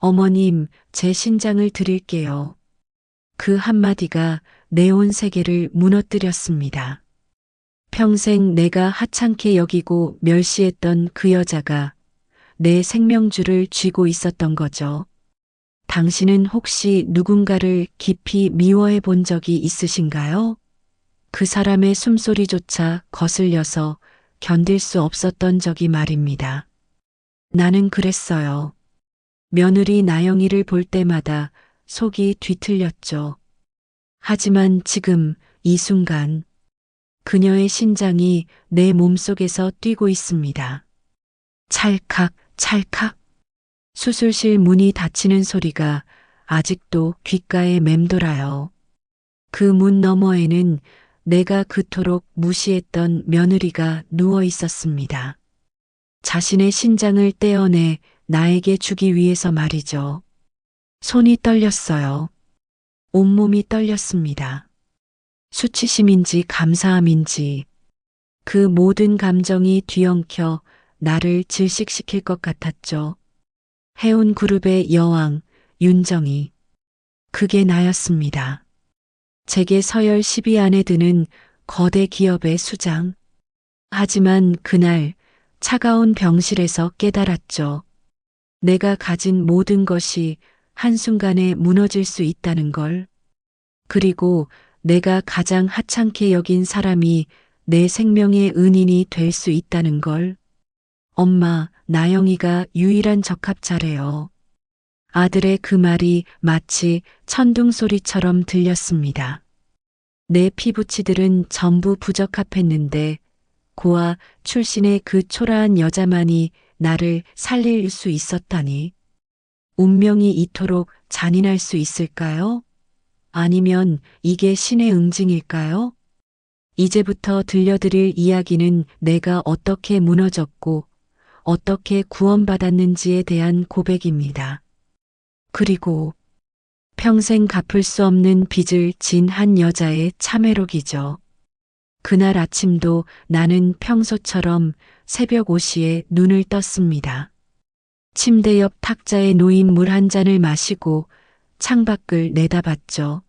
어머님, 제 신장을 드릴게요. 그 한마디가 내 온 세계를 무너뜨렸습니다. 평생 내가 하찮게 여기고 멸시했던 그 여자가 내 생명줄을 쥐고 있었던 거죠. 당신은 혹시 누군가를 깊이 미워해 본 적이 있으신가요? 그 사람의 숨소리조차 거슬려서 견딜 수 없었던 적이 말입니다. 나는 그랬어요. 며느리 나영이를 볼 때마다 속이 뒤틀렸죠. 하지만 지금 이 순간 그녀의 심장이 내 몸속에서 뛰고 있습니다. 찰칵, 찰칵. 수술실 문이 닫히는 소리가 아직도 귓가에 맴돌아요. 그 문 너머에는 내가 그토록 무시했던 며느리가 누워 있었습니다. 자신의 신장을 떼어내 나에게 주기 위해서 말이죠. 손이 떨렸어요. 온몸이 떨렸습니다. 수치심인지 감사함인지 그 모든 감정이 뒤엉켜 나를 질식시킬 것 같았죠. 해운 그룹의 여왕, 윤정이. 그게 나였습니다. 제게 서열 10위 안에 드는 거대 기업의 수장. 하지만 그날 차가운 병실에서 깨달았죠. 내가 가진 모든 것이 한순간에 무너질 수 있다는 걸. 그리고 내가 가장 하찮게 여긴 사람이 내 생명의 은인이 될 수 있다는 걸. 엄마, 나영이가 유일한 적합자래요. 아들의 그 말이 마치 천둥 소리처럼 들렸습니다. 내 피부치들은 전부 부적합했는데 고아 출신의 그 초라한 여자만이 나를 살릴 수 있었다니. 운명이 이토록 잔인할 수 있을까요? 아니면 이게 신의 응징일까요? 이제부터 들려드릴 이야기는 내가 어떻게 무너졌고 어떻게 구원받았는지에 대한 고백입니다. 그리고 평생 갚을 수 없는 빚을 진 한 여자의 참회록이죠. 그날 아침도 나는 평소처럼 새벽 5시에 눈을 떴습니다. 침대 옆 탁자에 놓인 물 한 잔을 마시고 창밖을 내다봤죠.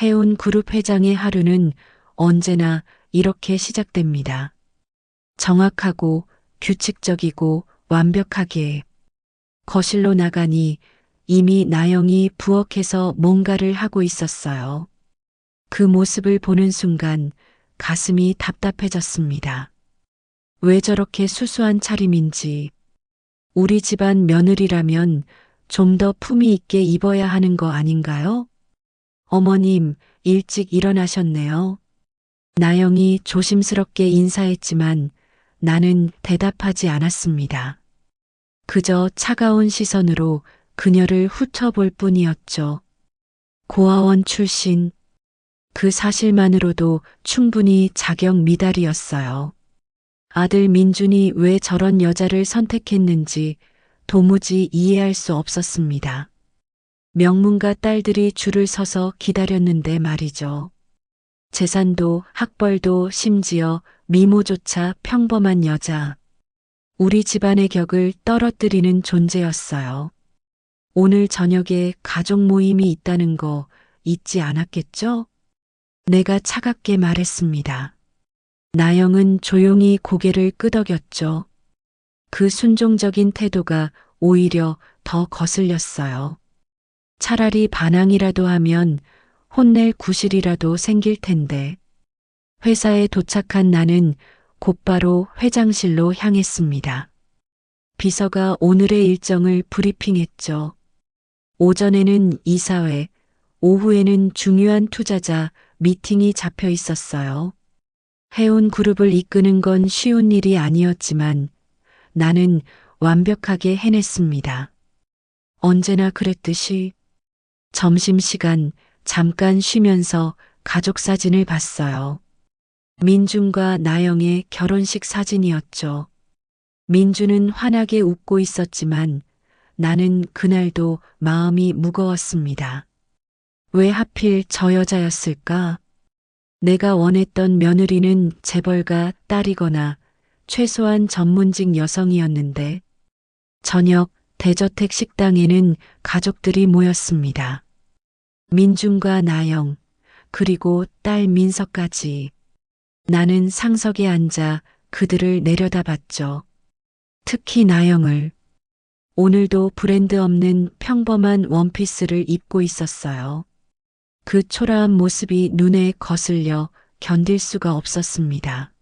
해운 그룹 회장의 하루는 언제나 이렇게 시작됩니다. 정확하고 규칙적이고 완벽하게. 거실로 나가니 이미 나영이 부엌에서 뭔가를 하고 있었어요. 그 모습을 보는 순간 가슴이 답답해졌습니다. 왜 저렇게 수수한 차림인지. 우리 집안 며느리라면 좀 더 품위 있게 입어야 하는 거 아닌가요? 어머님, 일찍 일어나셨네요. 나영이 조심스럽게 인사했지만 나는 대답하지 않았습니다. 그저 차가운 시선으로 그녀를 훑어볼 뿐이었죠. 고아원 출신. 그 사실만으로도 충분히 자격 미달이었어요. 아들 민준이 왜 저런 여자를 선택했는지 도무지 이해할 수 없었습니다. 명문가 딸들이 줄을 서서 기다렸는데 말이죠. 재산도 학벌도 심지어 미모조차 평범한 여자. 우리 집안의 격을 떨어뜨리는 존재였어요. 오늘 저녁에 가족 모임이 있다는 거 잊지 않았겠죠? 내가 차갑게 말했습니다. 나영은 조용히 고개를 끄덕였죠. 그 순종적인 태도가 오히려 더 거슬렸어요. 차라리 반항이라도 하면 혼낼 구실이라도 생길 텐데. 회사에 도착한 나는 곧바로 회장실로 향했습니다. 비서가 오늘의 일정을 브리핑했죠. 오전에는 이사회, 오후에는 중요한 투자자 미팅이 잡혀 있었어요. 해운 그룹을 이끄는 건 쉬운 일이 아니었지만 나는 완벽하게 해냈습니다. 언제나 그랬듯이. 점심시간 잠깐 쉬면서 가족 사진을 봤어요. 민준과 나영의 결혼식 사진이었죠. 민준은 환하게 웃고 있었지만 나는 그날도 마음이 무거웠습니다. 왜 하필 저 여자였을까? 내가 원했던 며느리는 재벌가 딸이거나 최소한 전문직 여성이었는데 저녁 대저택 식당에는 가족들이 모였습니다. 민준과 나영, 그리고 딸 민서까지. 나는 상석에 앉아 그들을 내려다봤죠. 특히 나영을. 오늘도 브랜드 없는 평범한 원피스를 입고 있었어요. 그 초라한 모습이 눈에 거슬려 견딜 수가 없었습니다.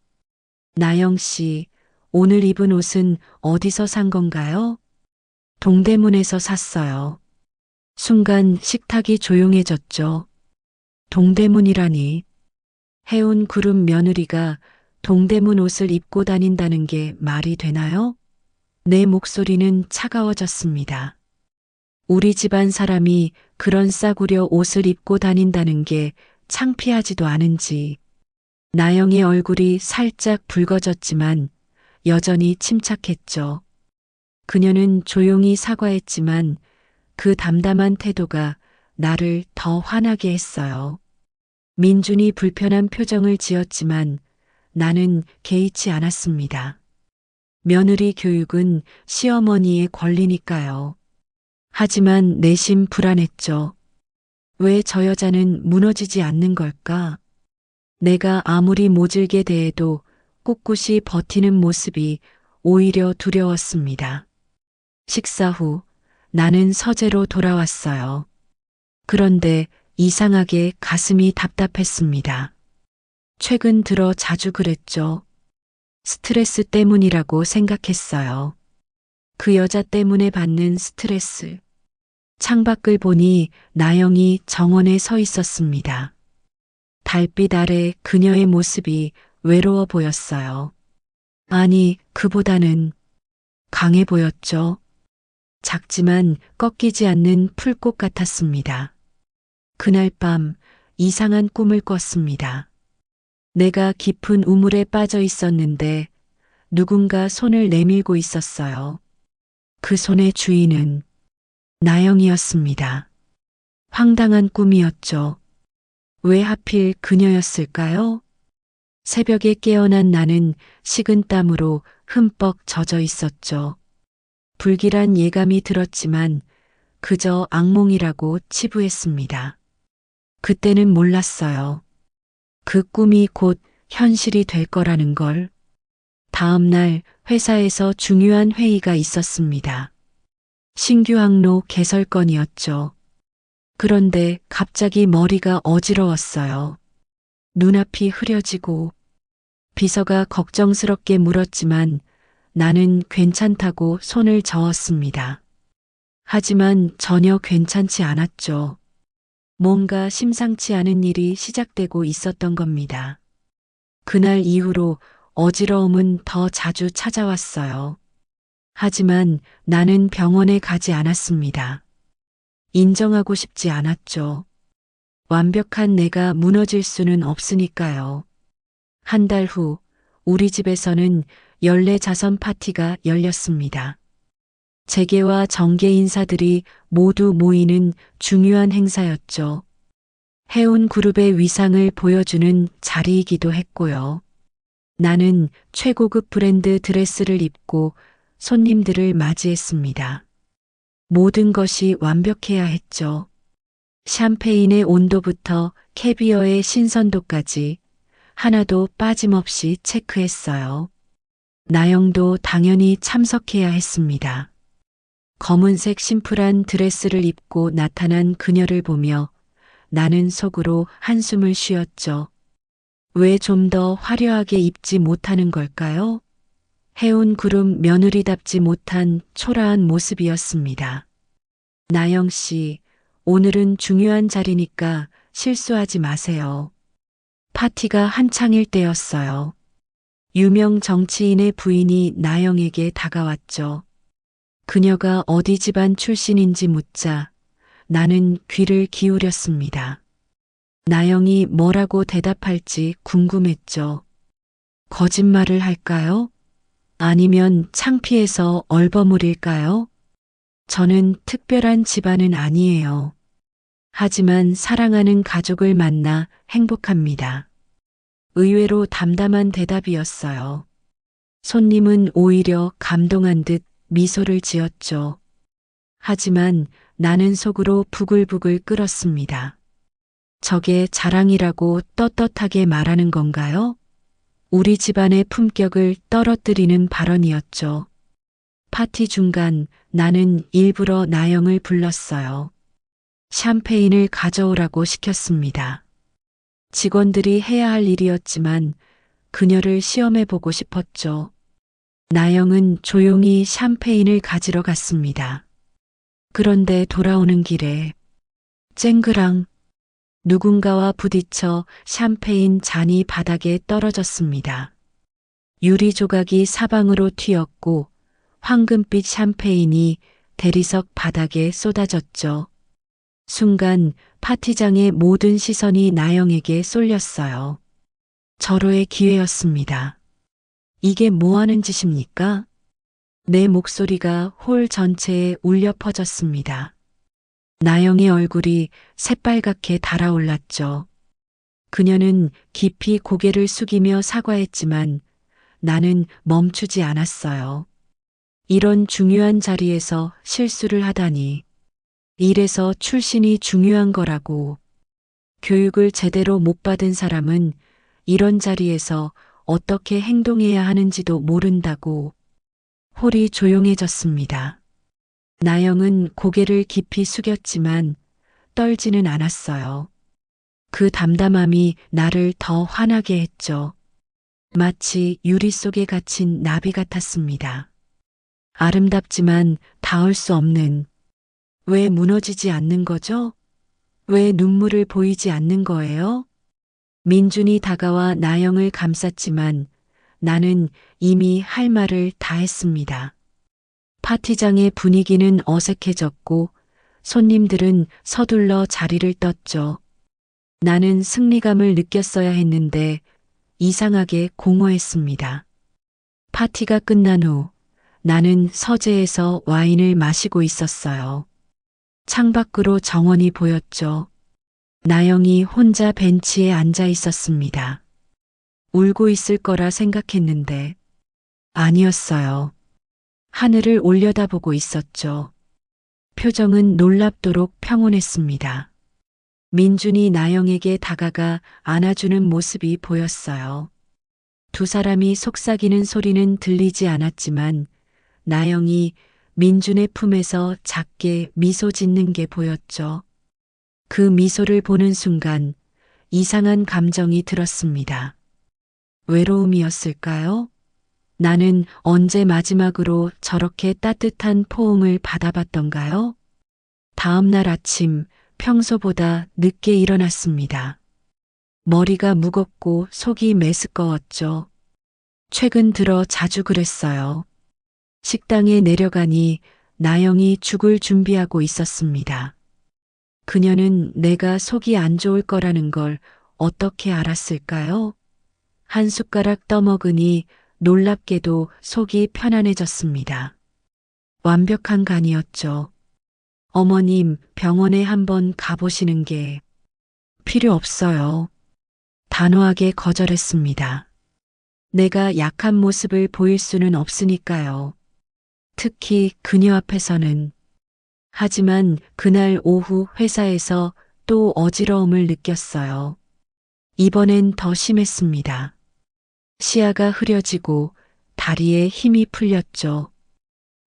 나영 씨, 오늘 입은 옷은 어디서 산 건가요? 동대문에서 샀어요. 순간 식탁이 조용해졌죠. 동대문이라니. 해운 그룹 며느리가 동대문 옷을 입고 다닌다는 게 말이 되나요? 내 목소리는 차가워졌습니다. 우리 집안 사람이 그런 싸구려 옷을 입고 다닌다는 게 창피하지도 않은지. 나영의 얼굴이 살짝 붉어졌지만 여전히 침착했죠. 그녀는 조용히 사과했지만 그 담담한 태도가 나를 더 화나게 했어요. 민준이 불편한 표정을 지었지만 나는 개의치 않았습니다. 며느리 교육은 시어머니의 권리니까요. 하지만 내심 불안했죠. 왜 저 여자는 무너지지 않는 걸까? 내가 아무리 모질게 대해도 꿋꿋이 버티는 모습이 오히려 두려웠습니다. 식사 후 나는 서재로 돌아왔어요. 그런데 이상하게 가슴이 답답했습니다. 최근 들어 자주 그랬죠. 스트레스 때문이라고 생각했어요. 그 여자 때문에 받는 스트레스. 창밖을 보니 나영이 정원에 서 있었습니다. 달빛 아래 그녀의 모습이 외로워 보였어요. 아니, 그보다는 강해 보였죠. 작지만 꺾이지 않는 풀꽃 같았습니다. 그날 밤 이상한 꿈을 꿨습니다. 내가 깊은 우물에 빠져 있었는데 누군가 손을 내밀고 있었어요. 그 손의 주인은 나영이었습니다. 황당한 꿈이었죠. 왜 하필 그녀였을까요? 새벽에 깨어난 나는 식은땀으로 흠뻑 젖어 있었죠. 불길한 예감이 들었지만 그저 악몽이라고 치부했습니다. 그때는 몰랐어요. 그 꿈이 곧 현실이 될 거라는 걸. 다음 날 회사에서 중요한 회의가 있었습니다. 신규 항로 개설 건이었죠. 그런데 갑자기 머리가 어지러웠어요. 눈앞이 흐려지고 비서가 걱정스럽게 물었지만 나는 괜찮다고 손을 저었습니다. 하지만 전혀 괜찮지 않았죠. 뭔가 심상치 않은 일이 시작되고 있었던 겁니다. 그날 이후로 어지러움은 더 자주 찾아왔어요. 하지만 나는 병원에 가지 않았습니다. 인정하고 싶지 않았죠. 완벽한 내가 무너질 수는 없으니까요. 한 달 후 우리 집에서는 연례 자선 파티가 열렸습니다. 재계와 정계 인사들이 모두 모이는 중요한 행사였죠. 해운 그룹의 위상을 보여주는 자리이기도 했고요. 나는 최고급 브랜드 드레스를 입고 손님들을 맞이했습니다. 모든 것이 완벽해야 했죠. 샴페인의 온도부터 캐비어의 신선도까지 하나도 빠짐없이 체크했어요. 나영도 당연히 참석해야 했습니다. 검은색 심플한 드레스를 입고 나타난 그녀를 보며 나는 속으로 한숨을 쉬었죠. 왜 좀 더 화려하게 입지 못하는 걸까요? 해운 그룹 며느리답지 못한 초라한 모습이었습니다. 나영 씨, 오늘은 중요한 자리니까 실수하지 마세요. 파티가 한창일 때였어요. 유명 정치인의 부인이 나영에게 다가왔죠. 그녀가 어디 집안 출신인지 묻자 나는 귀를 기울였습니다. 나영이 뭐라고 대답할지 궁금했죠. 거짓말을 할까요? 아니면 창피해서 얼버무릴까요? 저는 특별한 집안은 아니에요. 하지만 사랑하는 가족을 만나 행복합니다. 의외로 담담한 대답이었어요. 손님은 오히려 감동한 듯 미소를 지었죠. 하지만 나는 속으로 부글부글 끓었습니다. 저게 자랑이라고 떳떳하게 말하는 건가요? 우리 집안의 품격을 떨어뜨리는 발언이었죠. 파티 중간 나는 일부러 나영을 불렀어요. 샴페인을 가져오라고 시켰습니다. 직원들이 해야 할 일이었지만 그녀를 시험해 보고 싶었죠. 나영은 조용히 샴페인을 가지러 갔습니다. 그런데 돌아오는 길에 쨍그랑 누군가와 부딪혀 샴페인 잔이 바닥에 떨어졌습니다. 유리 조각이 사방으로 튀었고 황금빛 샴페인이 대리석 바닥에 쏟아졌죠. 순간 파티장의 모든 시선이 나영에게 쏠렸어요. 절호의 기회였습니다. 이게 뭐 하는 짓입니까? 내 목소리가 홀 전체에 울려 퍼졌습니다. 나영의 얼굴이 새빨갛게 달아올랐죠. 그녀는 깊이 고개를 숙이며 사과했지만 나는 멈추지 않았어요. 이런 중요한 자리에서 실수를 하다니. 이래서 출신이 중요한 거라고. 교육을 제대로 못 받은 사람은 이런 자리에서 어떻게 행동해야 하는지도 모른다고. 홀이 조용해졌습니다. 나영은 고개를 깊이 숙였지만 떨지는 않았어요. 그 담담함이 나를 더 화나게 했죠. 마치 유리 속에 갇힌 나비 같았습니다. 아름답지만 닿을 수 없는. 왜 무너지지 않는 거죠? 왜 눈물을 보이지 않는 거예요? 민준이 다가와 나영을 감쌌지만 나는 이미 할 말을 다 했습니다. 파티장의 분위기는 어색해졌고 손님들은 서둘러 자리를 떴죠. 나는 승리감을 느꼈어야 했는데 이상하게 공허했습니다. 파티가 끝난 후 나는 서재에서 와인을 마시고 있었어요. 창밖으로 정원이 보였죠. 나영이 혼자 벤치에 앉아 있었습니다. 울고 있을 거라 생각했는데 아니었어요. 하늘을 올려다보고 있었죠. 표정은 놀랍도록 평온했습니다. 민준이 나영에게 다가가 안아주는 모습이 보였어요. 두 사람이 속삭이는 소리는 들리지 않았지만 나영이 민준의 품에서 작게 미소 짓는 게 보였죠. 그 미소를 보는 순간 이상한 감정이 들었습니다. 외로움이었을까요? 나는 언제 마지막으로 저렇게 따뜻한 포옹을 받아봤던가요? 다음 날 아침 평소보다 늦게 일어났습니다. 머리가 무겁고 속이 메스꺼웠죠. 최근 들어 자주 그랬어요. 식당에 내려가니 나영이 죽을 준비하고 있었습니다. 그녀는 내가 속이 안 좋을 거라는 걸 어떻게 알았을까요? 한 숟가락 떠먹으니 놀랍게도 속이 편안해졌습니다. 완벽한 간이었죠. 어머님, 병원에 한번 가보시는 게 필요 없어요. 단호하게 거절했습니다. 내가 약한 모습을 보일 수는 없으니까요. 특히 그녀 앞에서는. 하지만 그날 오후 회사에서 또 어지러움을 느꼈어요. 이번엔 더 심했습니다. 시야가 흐려지고 다리에 힘이 풀렸죠.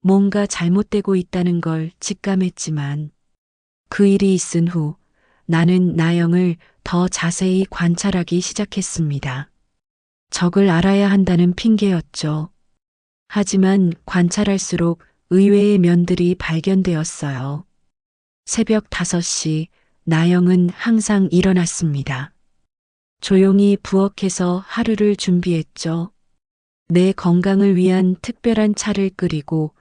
뭔가 잘못되고 있다는 걸 직감했지만 그 일이 있은 후 나는 나영을 더 자세히 관찰하기 시작했습니다. 적을 알아야 한다는 핑계였죠. 하지만 관찰할수록 의외의 면들이 발견되었어요. 새벽 5시 나영은 항상 일어났습니다. 조용히 부엌에서 하루를 준비했죠. 내 건강을 위한 특별한 차를 끓이고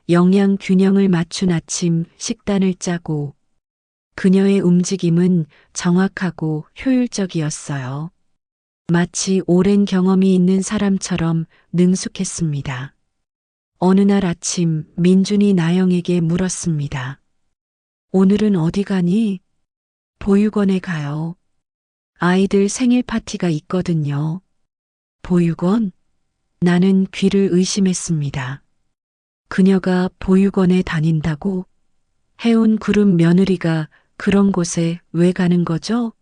영양 균형을 맞춘 아침 식단을 짜고 그녀의 움직임은 정확하고 효율적이었어요. 마치 오랜 경험이 있는 사람처럼 능숙했습니다. 어느 날 아침 민준이 나영에게 물었습니다. 오늘은 어디 가니? 보육원에 가요. 아이들 생일 파티가 있거든요. 보육원? 나는 귀를 의심했습니다. 그녀가 보육원에 다닌다고? 해운 그룹 며느리가 그런 곳에 왜 가는 거죠?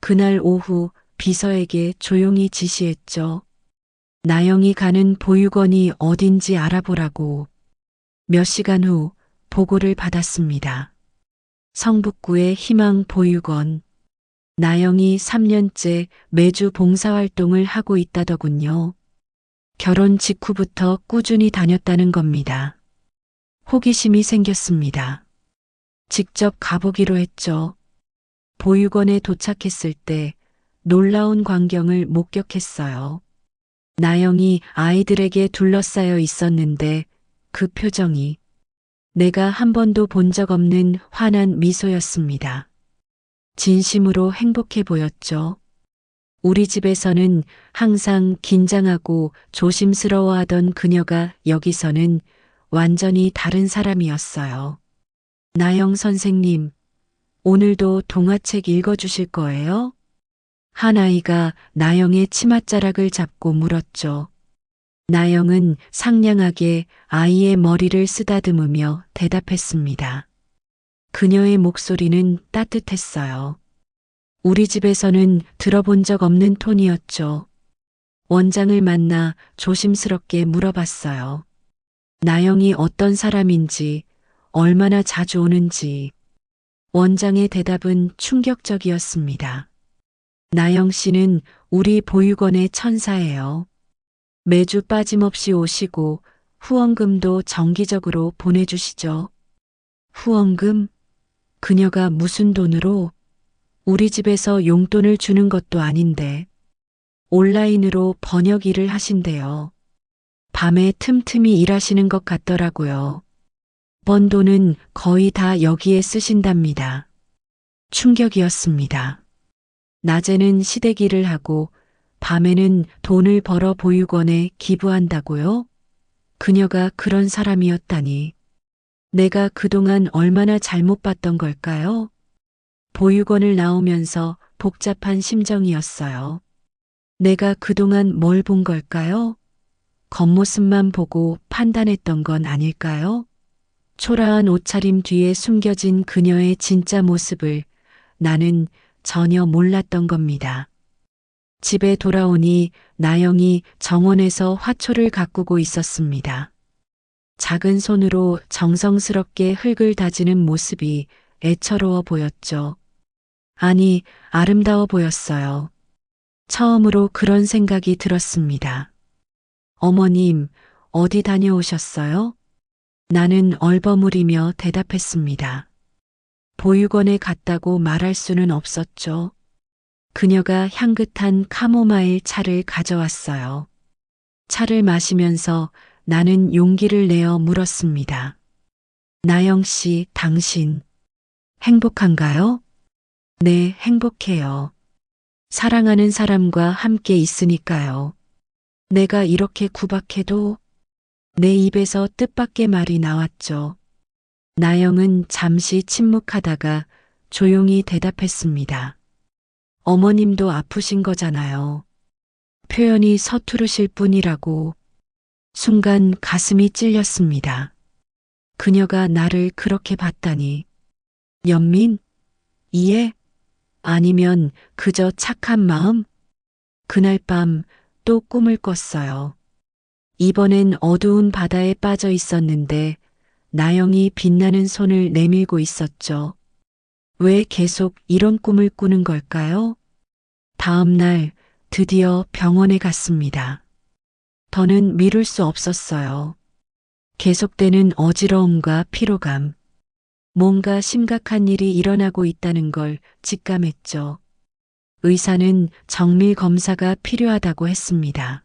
그날 오후 비서에게 조용히 지시했죠. 나영이 가는 보육원이 어딘지 알아보라고. 몇 시간 후 보고를 받았습니다. 성북구의 희망 보육원. 나영이 3년째 매주 봉사활동을 하고 있다더군요. 결혼 직후부터 꾸준히 다녔다는 겁니다. 호기심이 생겼습니다. 직접 가보기로 했죠. 보육원에 도착했을 때 놀라운 광경을 목격했어요. 나영이 아이들에게 둘러싸여 있었는데 그 표정이 내가 한 번도 본 적 없는 환한 미소였습니다. 진심으로 행복해 보였죠. 우리 집에서는 항상 긴장하고 조심스러워하던 그녀가 여기서는 완전히 다른 사람이었어요. 나영 선생님, 오늘도 동화책 읽어주실 거예요? 한 아이가 나영의 치맛자락을 잡고 물었죠. 나영은 상냥하게 아이의 머리를 쓰다듬으며 대답했습니다. 그녀의 목소리는 따뜻했어요. 우리 집에서는 들어본 적 없는 톤이었죠. 원장을 만나 조심스럽게 물어봤어요. 나영이 어떤 사람인지, 얼마나 자주 오는지. 원장의 대답은 충격적이었습니다. 나영 씨는 우리 보육원의 천사예요. 매주 빠짐없이 오시고 후원금도 정기적으로 보내주시죠. 후원금? 그녀가 무슨 돈으로? 우리 집에서 용돈을 주는 것도 아닌데. 온라인으로 번역 일을 하신대요. 밤에 틈틈이 일하시는 것 같더라고요. 번 돈은 거의 다 여기에 쓰신답니다. 충격이었습니다. 낮에는 시댁 일을 하고 밤에는 돈을 벌어 보육원에 기부한다고요? 그녀가 그런 사람이었다니. 내가 그동안 얼마나 잘못 봤던 걸까요? 보육원을 나오면서 복잡한 심정이었어요. 내가 그동안 뭘 본 걸까요? 겉모습만 보고 판단했던 건 아닐까요? 초라한 옷차림 뒤에 숨겨진 그녀의 진짜 모습을 나는 전혀 몰랐던 겁니다. 집에 돌아오니 나영이 정원에서 화초를 가꾸고 있었습니다. 작은 손으로 정성스럽게 흙을 다지는 모습이 애처로워 보였죠. 아니, 아름다워 보였어요. 처음으로 그런 생각이 들었습니다. 어머님, 어디 다녀오셨어요? 나는 얼버무리며 대답했습니다. 보육원에 갔다고 말할 수는 없었죠. 그녀가 향긋한 카모마일 차를 가져왔어요. 차를 마시면서 나는 용기를 내어 물었습니다. 나영 씨, 당신 행복한가요? 네, 행복해요. 사랑하는 사람과 함께 있으니까요. 내가 이렇게 구박해도 내 입에서 뜻밖의 말이 나왔죠. 나영은 잠시 침묵하다가 조용히 대답했습니다. 어머님도 아프신 거잖아요. 표현이 서투르실 뿐이라고. 순간 가슴이 찔렸습니다. 그녀가 나를 그렇게 봤다니. 연민? 이해? 아니면 그저 착한 마음? 그날 밤 또 꿈을 꿨어요. 이번엔 어두운 바다에 빠져 있었는데 나영이 빛나는 손을 내밀고 있었죠. 왜 계속 이런 꿈을 꾸는 걸까요? 다음 날 드디어 병원에 갔습니다. 더는 미룰 수 없었어요. 계속되는 어지러움과 피로감. 뭔가 심각한 일이 일어나고 있다는 걸 직감했죠. 의사는 정밀 검사가 필요하다고 했습니다.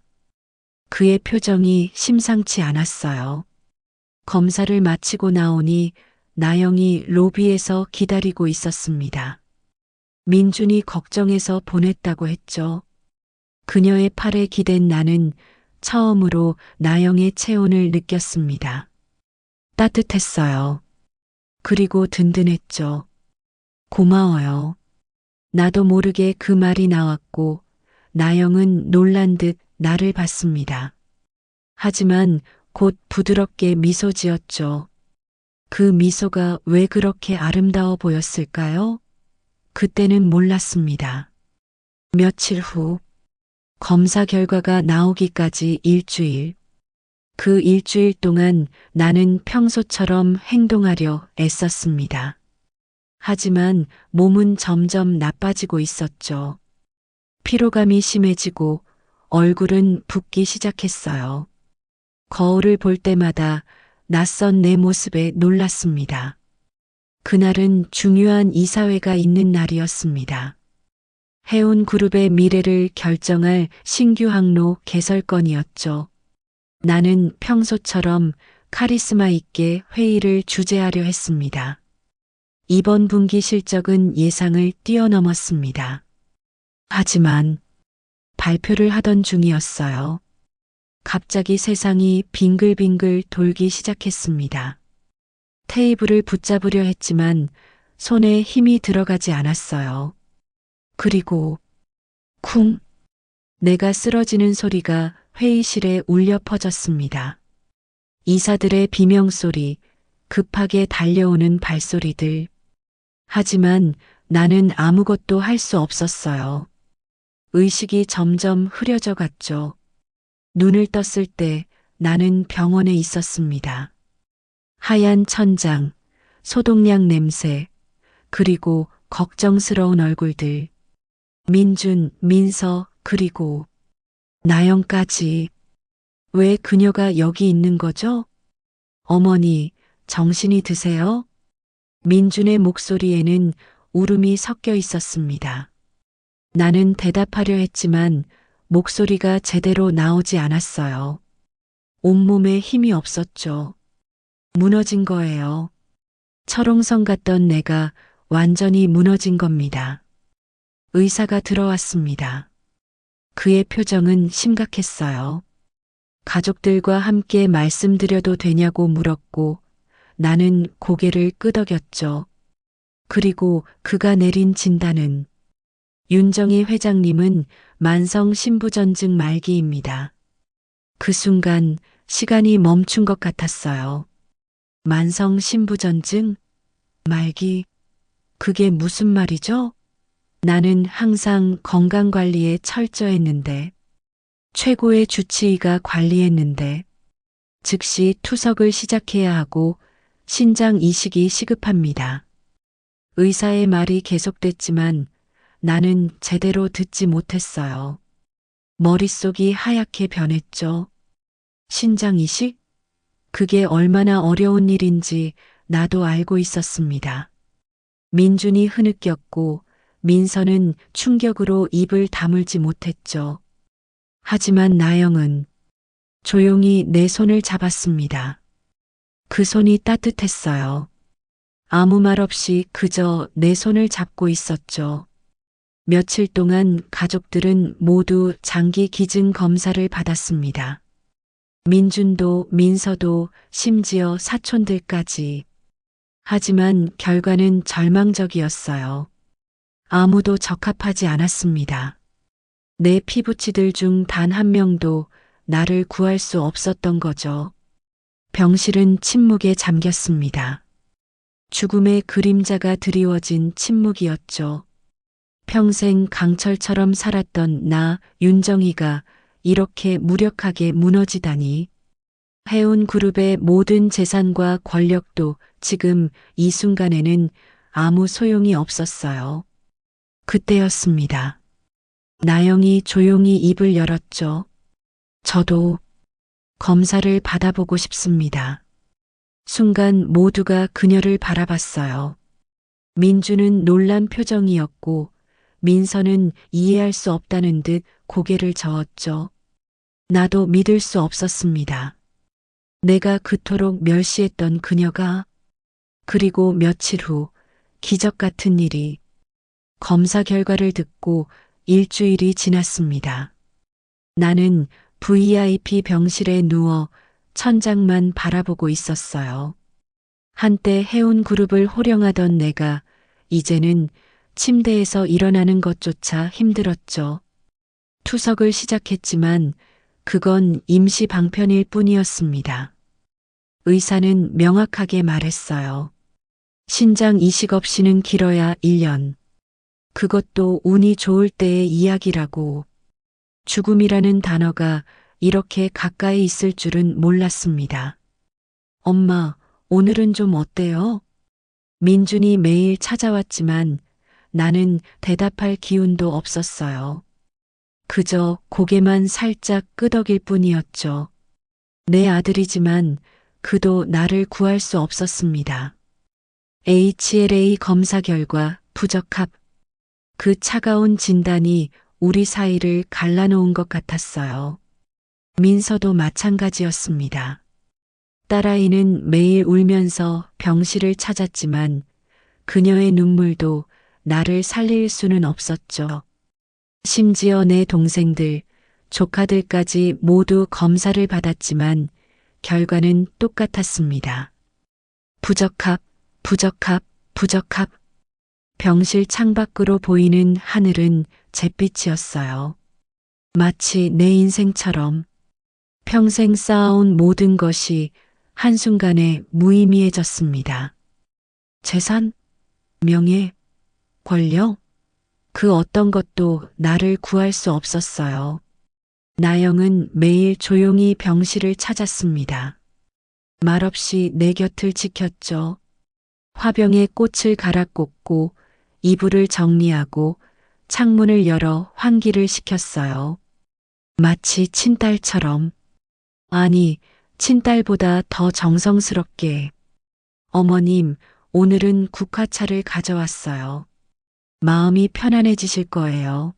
그의 표정이 심상치 않았어요. 검사를 마치고 나오니 나영이 로비에서 기다리고 있었습니다. 민준이 걱정해서 보냈다고 했죠. 그녀의 팔에 기댄 나는 처음으로 나영의 체온을 느꼈습니다. 따뜻했어요. 그리고 든든했죠. 고마워요. 나도 모르게 그 말이 나왔고 나영은 놀란 듯 나를 봤습니다. 하지만 곧 부드럽게 미소 지었죠. 그 미소가 왜 그렇게 아름다워 보였을까요? 그때는 몰랐습니다. 며칠 후 검사 결과가 나오기까지 일주일. 그 일주일 동안 나는 평소처럼 행동하려 애썼습니다. 하지만 몸은 점점 나빠지고 있었죠. 피로감이 심해지고 얼굴은 붓기 시작했어요. 거울을 볼 때마다 낯선 내 모습에 놀랐습니다. 그날은 중요한 이사회가 있는 날이었습니다. 해운그룹의 미래를 결정할 신규 항로 개설건이었죠. 나는 평소처럼 카리스마 있게 회의를 주재하려 했습니다. 이번 분기 실적은 예상을 뛰어넘었습니다. 하지만 발표를 하던 중이었어요. 갑자기 세상이 빙글빙글 돌기 시작했습니다. 테이블을 붙잡으려 했지만 손에 힘이 들어가지 않았어요. 그리고 쿵! 내가 쓰러지는 소리가 회의실에 울려 퍼졌습니다. 이사들의 비명소리, 급하게 달려오는 발소리들. 하지만 나는 아무것도 할 수 없었어요. 의식이 점점 흐려져 갔죠. 눈을 떴을 때 나는 병원에 있었습니다. 하얀 천장, 소독약 냄새, 그리고 걱정스러운 얼굴들. 민준, 민서, 그리고 나영까지. 왜 그녀가 여기 있는 거죠? 어머니, 정신이 드세요? 민준의 목소리에는 울음이 섞여 있었습니다. 나는 대답하려 했지만 목소리가 제대로 나오지 않았어요. 온몸에 힘이 없었죠. 무너진 거예요. 철옹성 같던 내가 완전히 무너진 겁니다. 의사가 들어왔습니다. 그의 표정은 심각했어요. 가족들과 함께 말씀드려도 되냐고 물었고 나는 고개를 끄덕였죠. 그리고 그가 내린 진단은 윤정희 회장님은 만성 신부전증 말기입니다. 그 순간 시간이 멈춘 것 같았어요. 만성 신부전증? 말기? 그게 무슨 말이죠? 나는 항상 건강관리에 철저했는데, 최고의 주치의가 관리했는데, 즉시 투석을 시작해야 하고 신장 이식이 시급합니다. 의사의 말이 계속됐지만 나는 제대로 듣지 못했어요. 머릿속이 하얗게 변했죠. 신장 이식? 그게 얼마나 어려운 일인지 나도 알고 있었습니다. 민준이 흐느꼈고 민서는 충격으로 입을 다물지 못했죠. 하지만 나영은 조용히 내 손을 잡았습니다. 그 손이 따뜻했어요. 아무 말 없이 그저 내 손을 잡고 있었죠. 며칠 동안 가족들은 모두 장기 기증 검사를 받았습니다. 민준도 민서도 심지어 사촌들까지. 하지만 결과는 절망적이었어요. 아무도 적합하지 않았습니다. 내 피부치들 중 단 한 명도 나를 구할 수 없었던 거죠. 병실은 침묵에 잠겼습니다. 죽음의 그림자가 드리워진 침묵이었죠. 평생 강철처럼 살았던 나, 윤정희가 이렇게 무력하게 무너지다니. 해운그룹의 모든 재산과 권력도 지금 이 순간에는 아무 소용이 없었어요. 그때였습니다. 나영이 조용히 입을 열었죠. 저도 검사를 받아보고 싶습니다. 순간 모두가 그녀를 바라봤어요. 민주는 놀란 표정이었고 민서는 이해할 수 없다는 듯 고개를 저었죠. 나도 믿을 수 없었습니다. 내가 그토록 멸시했던 그녀가. 그리고 며칠 후 기적 같은 일이. 검사 결과를 듣고 일주일이 지났습니다. 나는 VIP 병실에 누워 천장만 바라보고 있었어요. 한때 해운그룹을 호령하던 내가 이제는 침대에서 일어나는 것조차 힘들었죠. 투석을 시작했지만 그건 임시 방편일 뿐이었습니다. 의사는 명확하게 말했어요. 신장 이식 없이는 길어야 1년. 그것도 운이 좋을 때의 이야기라고. 죽음이라는 단어가 이렇게 가까이 있을 줄은 몰랐습니다. 엄마, 오늘은 좀 어때요? 민준이 매일 찾아왔지만 나는 대답할 기운도 없었어요. 그저 고개만 살짝 끄덕일 뿐이었죠. 내 아들이지만 그도 나를 구할 수 없었습니다. HLA 검사 결과 부적합. 그 차가운 진단이 우리 사이를 갈라놓은 것 같았어요. 민서도 마찬가지였습니다. 딸아이는 매일 울면서 병실을 찾았지만 그녀의 눈물도 나를 살릴 수는 없었죠. 심지어 내 동생들, 조카들까지 모두 검사를 받았지만 결과는 똑같았습니다. 부적합, 부적합, 부적합. 병실 창밖으로 보이는 하늘은 잿빛이었어요. 마치 내 인생처럼 평생 쌓아온 모든 것이 한순간에 무의미해졌습니다. 재산, 명예, 권력, 그 어떤 것도 나를 구할 수 없었어요. 나영은 매일 조용히 병실을 찾았습니다. 말없이 내 곁을 지켰죠. 화병에 꽃을 갈아 꽂고 이불을 정리하고 창문을 열어 환기를 시켰어요. 마치 친딸처럼. 아니, 친딸보다 더 정성스럽게. 어머님, 오늘은 국화차를 가져왔어요. 마음이 편안해지실 거예요.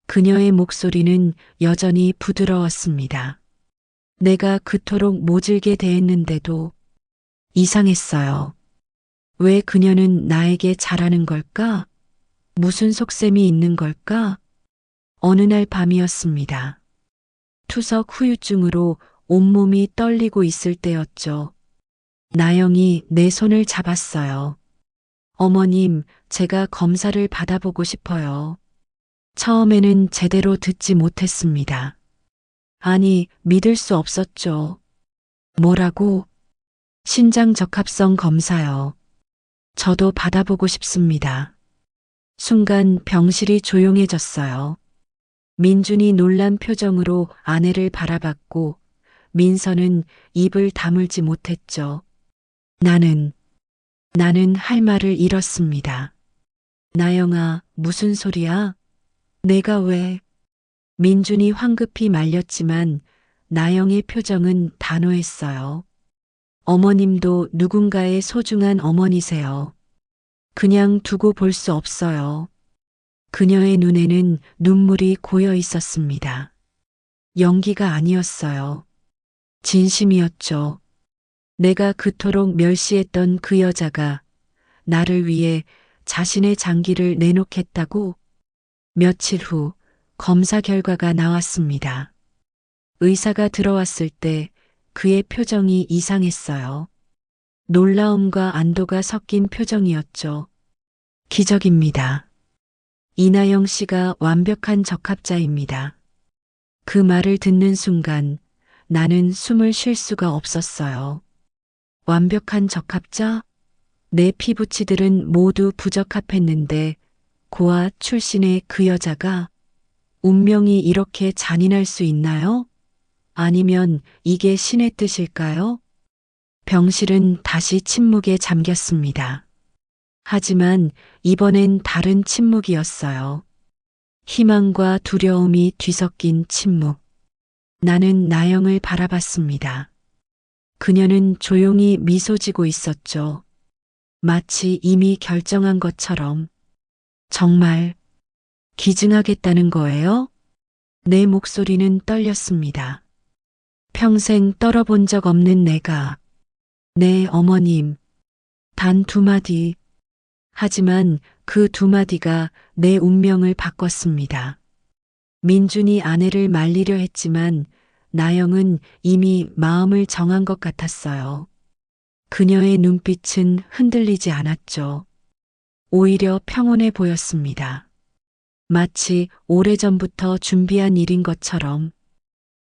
그녀의 목소리는 여전히 부드러웠습니다. 내가 그토록 모질게 대했는데도 이상했어요. 왜 그녀는 나에게 잘하는 걸까? 무슨 속셈이 있는 걸까? 어느 날 밤이었습니다. 투석 후유증으로 온몸이 떨리고 있을 때였죠. 나영이 내 손을 잡았어요. 어머님, 제가 검사를 받아보고 싶어요. 처음에는 제대로 듣지 못했습니다. 아니, 믿을 수 없었죠. 뭐라고? 신장 적합성 검사요. 저도 받아보고 싶습니다. 순간 병실이 조용해졌어요. 민준이 놀란 표정으로 아내를 바라봤고 민서는 입을 다물지 못했죠. 나는 할 말을 잃었습니다. 나영아, 무슨 소리야? 내가 왜? 민준이 황급히 말렸지만 나영의 표정은 단호했어요. 어머님도 누군가의 소중한 어머니세요. 그냥 두고 볼 수 없어요. 그녀의 눈에는 눈물이 고여 있었습니다. 연기가 아니었어요. 진심이었죠. 내가 그토록 멸시했던 그 여자가 나를 위해 자신의 장기를 내놓겠다고. 며칠 후 검사 결과가 나왔습니다. 의사가 들어왔을 때 그의 표정이 이상했어요. 놀라움과 안도가 섞인 표정이었죠. 기적입니다. 이나영 씨가 완벽한 적합자입니다. 그 말을 듣는 순간 나는 숨을 쉴 수가 없었어요. 완벽한 적합자? 내 피부치들은 모두 부적합했는데 고아 출신의 그 여자가 운명이 이렇게 잔인할 수 있나요? 아니면 이게 신의 뜻일까요? 병실은 다시 침묵에 잠겼습니다. 하지만 이번엔 다른 침묵이었어요. 희망과 두려움이 뒤섞인 침묵. 나는 나영을 바라봤습니다. 그녀는 조용히 미소 지고 있었죠. 마치 이미 결정한 것처럼. 정말 기증하겠다는 거예요? 내 목소리는 떨렸습니다. 평생 떨어본 적 없는 내가. 네, 어머님. 단 2마디. 하지만 그 2마디가 내 운명을 바꿨습니다. 민준이 아내를 말리려 했지만 나영은 이미 마음을 정한 것 같았어요. 그녀의 눈빛은 흔들리지 않았죠. 오히려 평온해 보였습니다. 마치 오래전부터 준비한 일인 것처럼.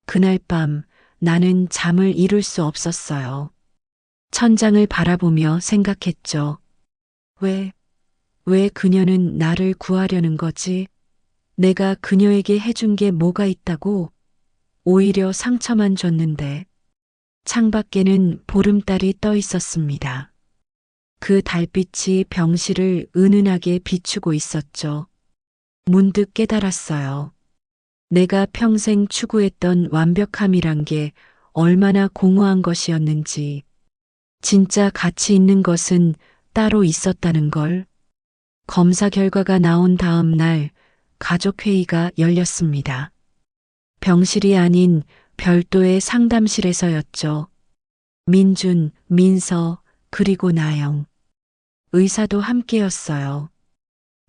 그날 밤 나는 잠을 이룰 수 없었어요. 천장을 바라보며 생각했죠. 왜 그녀는 나를 구하려는 거지? 내가 그녀에게 해준 게 뭐가 있다고? 오히려 상처만 줬는데. 창밖에는 보름달이 떠 있었습니다. 그 달빛이 병실을 은은하게 비추고 있었죠. 문득 깨달았어요. 내가 평생 추구했던 완벽함이란 게 얼마나 공허한 것이었는지, 진짜 가치 있는 것은 따로 있었다는 걸. 검사 결과가 나온 다음 날 가족회의가 열렸습니다. 병실이 아닌 별도의 상담실에서였죠. 민준, 민서, 그리고 나영. 의사도 함께였어요.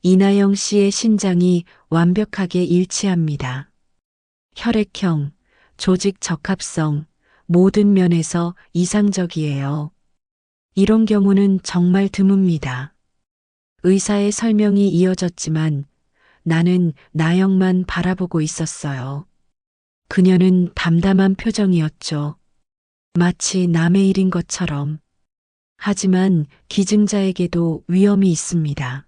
이나영 씨의 신장이 완벽하게 일치합니다. 혈액형, 조직 적합성, 모든 면에서 이상적이에요. 이런 경우는 정말 드뭅니다. 의사의 설명이 이어졌지만 나는 나영만 바라보고 있었어요. 그녀는 담담한 표정이었죠. 마치 남의 일인 것처럼. 하지만 기증자에게도 위험이 있습니다.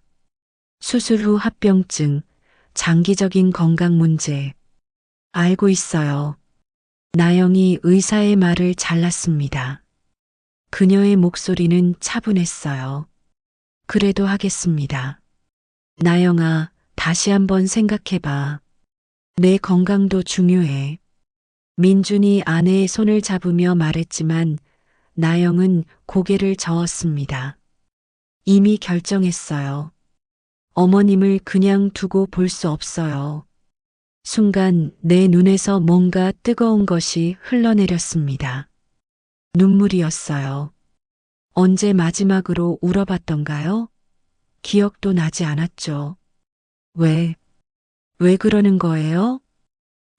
수술 후 합병증, 장기적인 건강 문제. 알고 있어요. 나영이 의사의 말을 잘랐습니다. 그녀의 목소리는 차분했어요. 그래도 하겠습니다. 나영아, 다시 한번 생각해봐. 내 건강도 중요해. 민준이 아내의 손을 잡으며 말했지만 나영은 고개를 저었습니다. 이미 결정했어요. 어머님을 그냥 두고 볼 수 없어요. 순간 내 눈에서 뭔가 뜨거운 것이 흘러내렸습니다. 눈물이었어요. 언제 마지막으로 울어봤던가요? 기억도 나지 않았죠. 왜 그러는 거예요?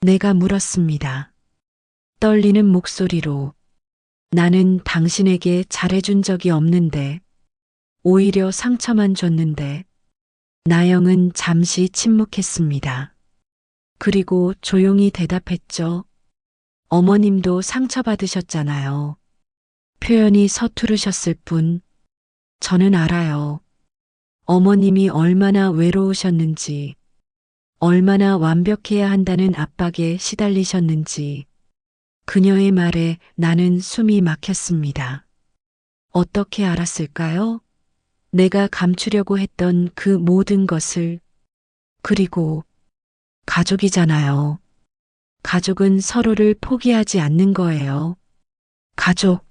내가 물었습니다. 떨리는 목소리로. 나는 당신에게 잘해준 적이 없는데, 오히려 상처만 줬는데. 나영은 잠시 침묵했습니다. 그리고 조용히 대답했죠. 어머님도 상처받으셨잖아요. 표현이 서투르셨을 뿐. 저는 알아요. 어머님이 얼마나 외로우셨는지, 얼마나 완벽해야 한다는 압박에 시달리셨는지. 그녀의 말에 나는 숨이 막혔습니다. 어떻게 알았을까요? 내가 감추려고 했던 그 모든 것을. 그리고 가족이잖아요. 가족은 서로를 포기하지 않는 거예요. 가족.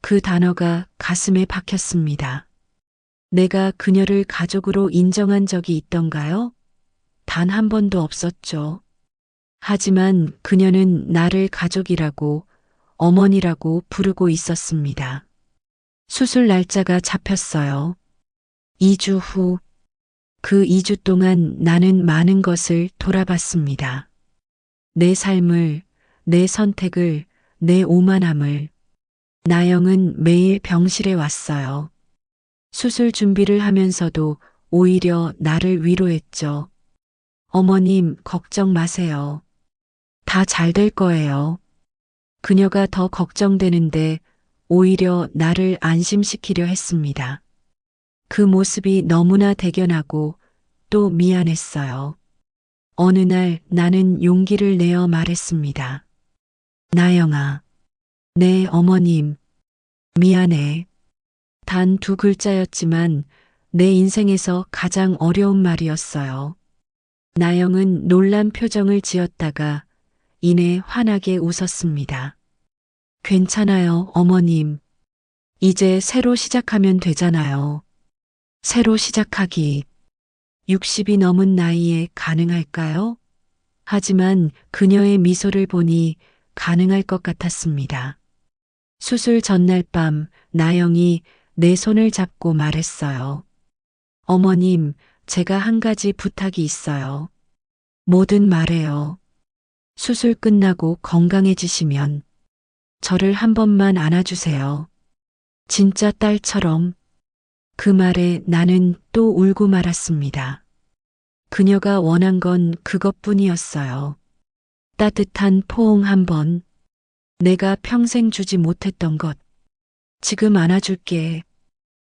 그 단어가 가슴에 박혔습니다. 내가 그녀를 가족으로 인정한 적이 있던가요? 단 한 번도 없었죠. 하지만 그녀는 나를 가족이라고, 어머니라고 부르고 있었습니다. 수술 날짜가 잡혔어요. 2주 후, 그 2주 동안 나는 많은 것을 돌아봤습니다. 내 삶을, 내 선택을, 내 오만함을. 나영은 매일 병실에 왔어요. 수술 준비를 하면서도 오히려 나를 위로했죠. 어머님, 걱정 마세요. 다 잘 될 거예요. 그녀가 더 걱정되는데 오히려 나를 안심시키려 했습니다. 그 모습이 너무나 대견하고 또 미안했어요. 어느 날 나는 용기를 내어 말했습니다. 나영아, 네 어머님, 미안해. 단 2글자였지만 내 인생에서 가장 어려운 말이었어요. 나영은 놀란 표정을 지었다가 이내 환하게 웃었습니다. 괜찮아요, 어머님. 이제 새로 시작하면 되잖아요. 새로 시작하기. 60이 넘은 나이에 가능할까요? 하지만 그녀의 미소를 보니 가능할 것 같았습니다. 수술 전날 밤 나영이 내 손을 잡고 말했어요. 어머님, 제가 한 가지 부탁이 있어요. 뭐든 말해요. 수술 끝나고 건강해지시면 저를 한 번만 안아주세요. 진짜 딸처럼. 그 말에 나는 또 울고 말았습니다. 그녀가 원한 건 그것뿐이었어요. 따뜻한 포옹 한 번. 내가 평생 주지 못했던 것. 지금 안아줄게.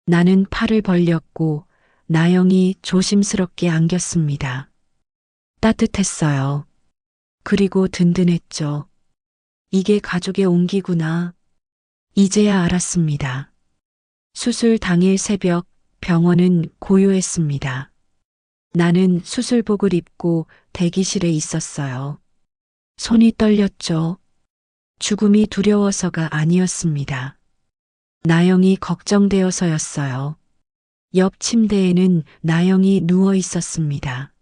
나는 팔을 벌렸고 나영이 조심스럽게 안겼습니다. 따뜻했어요. 그리고 든든했죠. 이게 가족의 온기구나. 이제야 알았습니다. 수술 당일 새벽 병원은 고요했습니다. 나는 수술복을 입고 대기실에 있었어요. 손이 떨렸죠. 죽음이 두려워서가 아니었습니다. 나영이 걱정되어서였어요. 옆 침대에는 나영이 누워 있었습니다.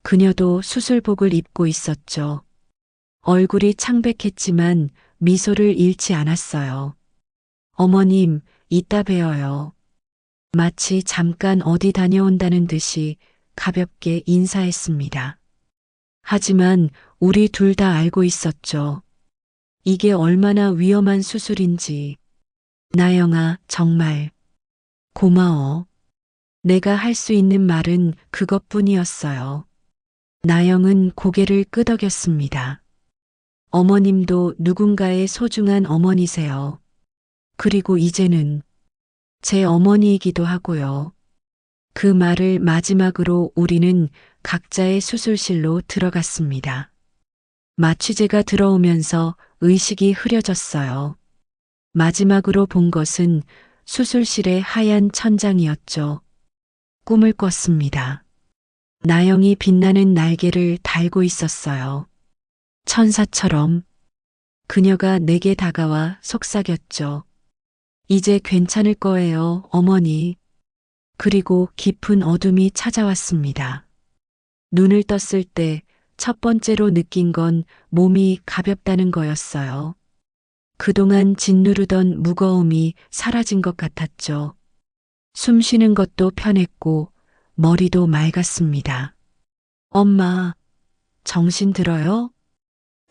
그녀도 수술복을 입고 있었죠. 얼굴이 창백했지만 미소를 잃지 않았어요. 어머님, 이따 봬요. 마치 잠깐 어디 다녀온다는 듯이 가볍게 인사했습니다. 하지만 우리 둘 다 알고 있었죠. 이게 얼마나 위험한 수술인지. 나영아, 정말 고마워. 내가 할 수 있는 말은 그것뿐이었어요. 나영은 고개를 끄덕였습니다. 어머님도 누군가의 소중한 어머니세요. 그리고 이제는 제 어머니이기도 하고요. 그 말을 마지막으로 우리는 각자의 수술실로 들어갔습니다. 마취제가 들어오면서 의식이 흐려졌어요. 마지막으로 본 것은 수술실의 하얀 천장이었죠. 꿈을 꿨습니다. 나영이 빛나는 날개를 달고 있었어요. 천사처럼 그녀가 내게 다가와 속삭였죠. 이제 괜찮을 거예요, 어머니. 그리고 깊은 어둠이 찾아왔습니다. 눈을 떴을 때 첫 번째로 느낀 건 몸이 가볍다는 거였어요. 그동안 짓누르던 무거움이 사라진 것 같았죠. 숨 쉬는 것도 편했고 머리도 맑았습니다. 엄마, 정신 들어요?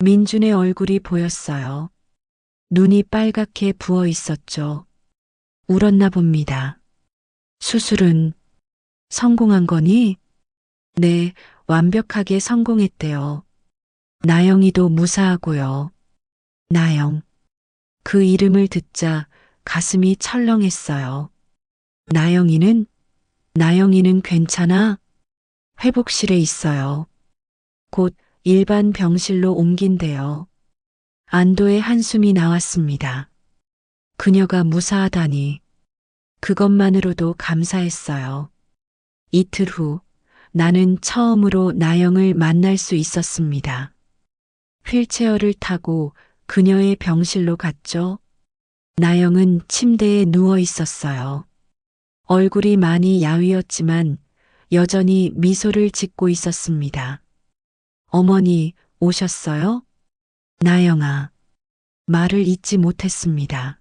민준의 얼굴이 보였어요. 눈이 빨갛게 부어 있었죠. 울었나 봅니다. 수술은 성공한 거니? 네, 완벽하게 성공했대요. 나영이도 무사하고요. 나영. 그 이름을 듣자 가슴이 철렁했어요. 나영이는 괜찮아? 회복실에 있어요. 곧 일반 병실로 옮긴대요. 안도의 한숨이 나왔습니다. 그녀가 무사하다니. 그것만으로도 감사했어요. 이틀 후 나는 처음으로 나영을 만날 수 있었습니다. 휠체어를 타고 그녀의 병실로 갔죠. 나영은 침대에 누워 있었어요. 얼굴이 많이 야위었지만 여전히 미소를 짓고 있었습니다. 어머니, 오셨어요? 나영아. 말을 잇지 못했습니다.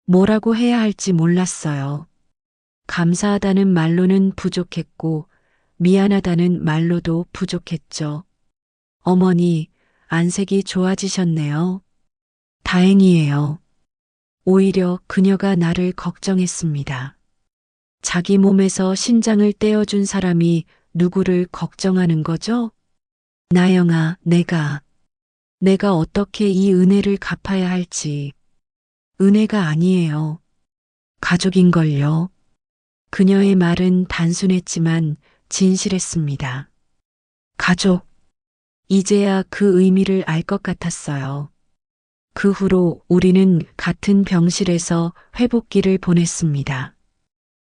뭐라고 해야 할지 몰랐어요. 감사하다는 말로는 부족했고 미안하다는 말로도 부족했죠. 어머니, 안색이 좋아지셨네요. 다행이에요. 오히려 그녀가 나를 걱정했습니다. 자기 몸에서 신장을 떼어준 사람이 누구를 걱정하는 거죠? 나영아, 내가 어떻게 이 은혜를 갚아야 할지. 은혜가 아니에요. 가족인걸요. 그녀의 말은 단순했지만 진실했습니다. 가족. 이제야 그 의미를 알 것 같았어요. 그 후로 우리는 같은 병실에서 회복기를 보냈습니다.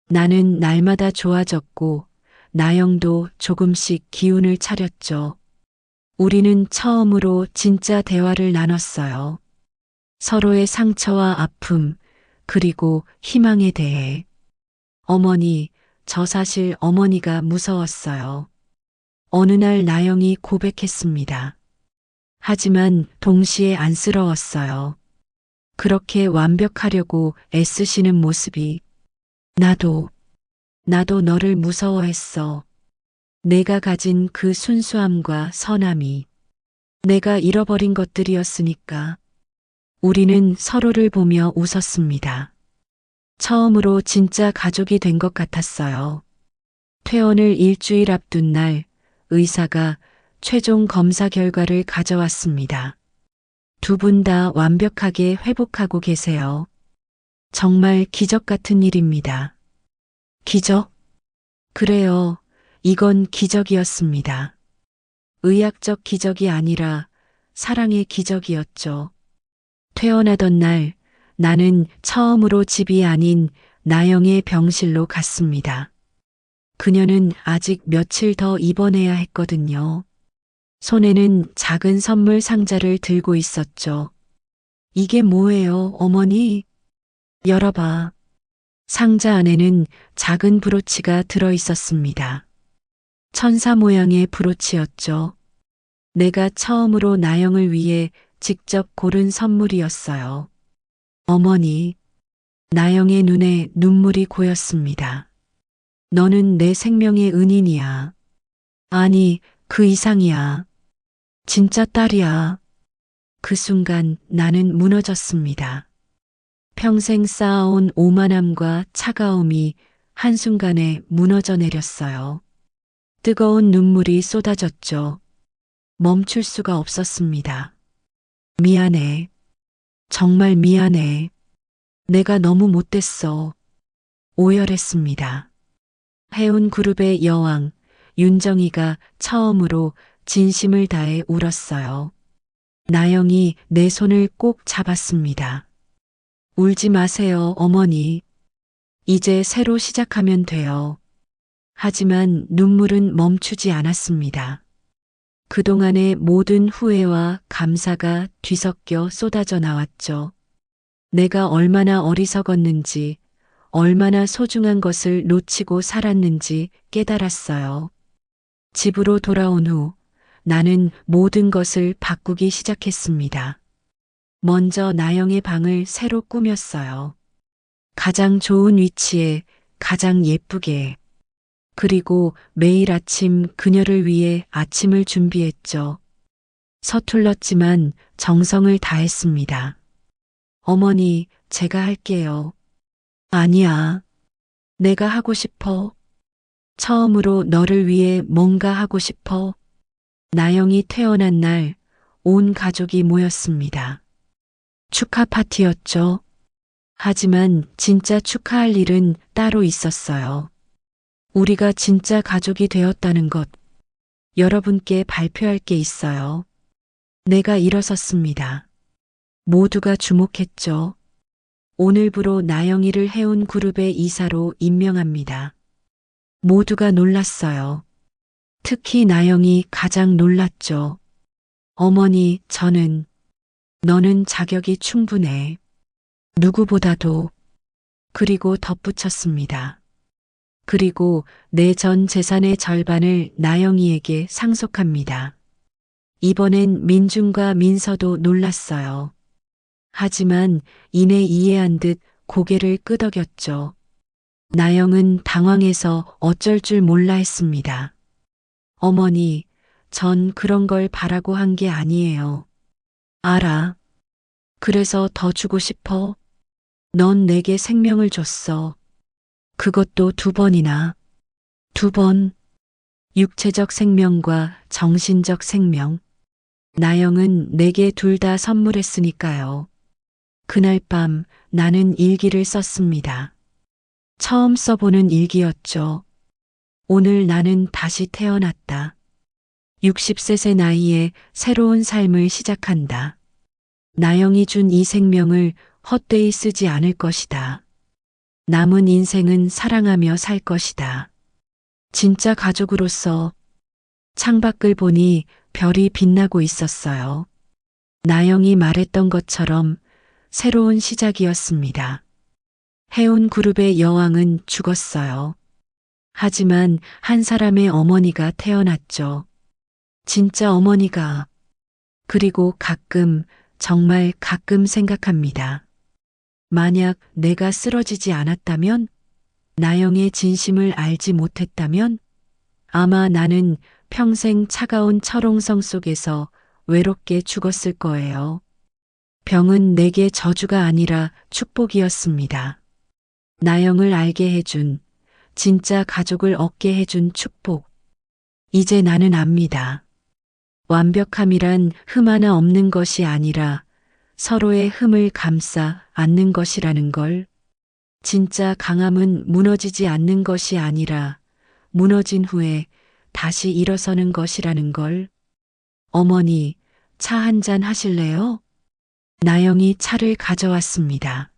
나는 날마다 좋아졌고 나영도 조금씩 기운을 차렸죠. 우리는 처음으로 진짜 대화를 나눴어요. 서로의 상처와 아픔, 그리고 희망에 대해. 어머니, 저 사실 어머니가 무서웠어요. 어느 날 나영이 고백했습니다. 하지만 동시에 안쓰러웠어요. 그렇게 완벽하려고 애쓰시는 모습이. 나도 너를 무서워했어. 내가 가진 그 순수함과 선함이 내가 잃어버린 것들이었으니까. 우리는 서로를 보며 웃었습니다. 처음으로 진짜 가족이 된 것 같았어요. 퇴원을 일주일 앞둔 날 의사가 최종 검사 결과를 가져왔습니다. 두 분 다 완벽하게 회복하고 계세요. 정말 기적 같은 일입니다. 기적? 그래요. 이건 기적이었습니다. 의학적 기적이 아니라 사랑의 기적이었죠. 퇴원하던 날 나는 처음으로 집이 아닌 나영의 병실로 갔습니다. 그녀는 아직 며칠 더 입원해야 했거든요. 손에는 작은 선물 상자를 들고 있었죠. 이게 뭐예요, 어머니? 열어봐. 상자 안에는 작은 브로치가 들어 있었습니다. 천사 모양의 브로치였죠. 내가 처음으로 나영을 위해 직접 고른 선물이었어요. 어머니, 나영의 눈에 눈물이 고였습니다. 너는 내 생명의 은인이야. 아니, 그 이상이야. 진짜 딸이야. 그 순간 나는 무너졌습니다. 평생 쌓아온 오만함과 차가움이 한순간에 무너져 내렸어요. 뜨거운 눈물이 쏟아졌죠. 멈출 수가 없었습니다. 미안해. 정말 미안해. 내가 너무 못됐어. 오열했습니다. 해운 그룹의 여왕, 윤정이가 처음으로 진심을 다해 울었어요. 나영이 내 손을 꼭 잡았습니다. 울지 마세요, 어머니. 이제 새로 시작하면 돼요. 하지만 눈물은 멈추지 않았습니다. 그동안의 모든 후회와 감사가 뒤섞여 쏟아져 나왔죠. 내가 얼마나 어리석었는지, 얼마나 소중한 것을 놓치고 살았는지 깨달았어요. 집으로 돌아온 후 나는 모든 것을 바꾸기 시작했습니다. 먼저 나영의 방을 새로 꾸몄어요. 가장 좋은 위치에 가장 예쁘게. 그리고 매일 아침 그녀를 위해 아침을 준비했죠. 서툴렀지만 정성을 다했습니다. 어머니, 제가 할게요. 아니야. 내가 하고 싶어. 처음으로 너를 위해 뭔가 하고 싶어. 나영이 태어난 날 온 가족이 모였습니다. 축하 파티였죠. 하지만 진짜 축하할 일은 따로 있었어요. 우리가 진짜 가족이 되었다는 것, 여러분께 발표할 게 있어요. 내가 일어섰습니다. 모두가 주목했죠. 오늘부로 나영이를 해운 그룹의 이사로 임명합니다. 모두가 놀랐어요. 특히 나영이 가장 놀랐죠. 어머니, 너는 자격이 충분해. 누구보다도. 그리고 덧붙였습니다. 그리고 내 전 재산의 절반을 나영이에게 상속합니다. 이번엔 민중과 민서도 놀랐어요. 하지만 이내 이해한 듯 고개를 끄덕였죠. 나영은 당황해서 어쩔 줄 몰라 했습니다. 어머니, 전 그런 걸 바라고 한 게 아니에요. 알아. 그래서 더 주고 싶어. 넌 내게 생명을 줬어. 그것도 2번이나. 2번. 육체적 생명과 정신적 생명. 나영은 내게 둘 다 선물했으니까요. 그날 밤 나는 일기를 썼습니다. 처음 써보는 일기였죠. 오늘 나는 다시 태어났다. 60세 나이에 새로운 삶을 시작한다. 나영이 준 이 생명을 헛되이 쓰지 않을 것이다. 남은 인생은 사랑하며 살 것이다. 진짜 가족으로서. 창밖을 보니 별이 빛나고 있었어요. 나영이 말했던 것처럼 새로운 시작이었습니다. 해운 그룹의 여왕은 죽었어요. 하지만 한 사람의 어머니가 태어났죠. 진짜 어머니가. 그리고 가끔, 정말 가끔 생각합니다. 만약 내가 쓰러지지 않았다면, 나영의 진심을 알지 못했다면, 아마 나는 평생 차가운 철옹성 속에서 외롭게 죽었을 거예요. 병은 내게 저주가 아니라 축복이었습니다. 나영을 알게 해준, 진짜 가족을 얻게 해준 축복. 이제 나는 압니다. 완벽함이란 흠 하나 없는 것이 아니라 서로의 흠을 감싸 안는 것이라는 걸. 진짜 강함은 무너지지 않는 것이 아니라 무너진 후에 다시 일어서는 것이라는 걸. 어머니, 차 한 잔 하실래요? 나영이 차를 가져왔습니다.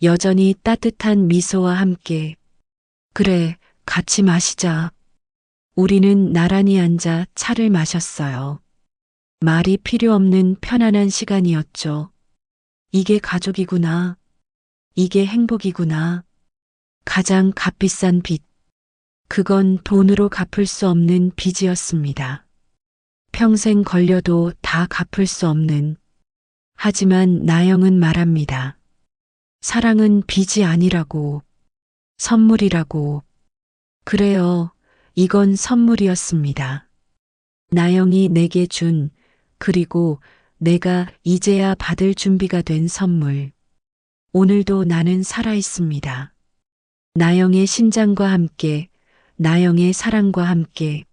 여전히 따뜻한 미소와 함께. 그래, 같이 마시자. 우리는 나란히 앉아 차를 마셨어요. 말이 필요 없는 편안한 시간이었죠. 이게 가족이구나. 이게 행복이구나. 가장 값비싼 빚. 그건 돈으로 갚을 수 없는 빚이었습니다. 평생 걸려도 다 갚을 수 없는. 하지만 나영은 말합니다. 사랑은 빚이 아니라고. 선물이라고. 그래요. 이건 선물이었습니다. 나영이 내게 준, 그리고 내가 이제야 받을 준비가 된 선물. 오늘도 나는 살아 있습니다. 나영의 심장과 함께, 나영의 사랑과 함께.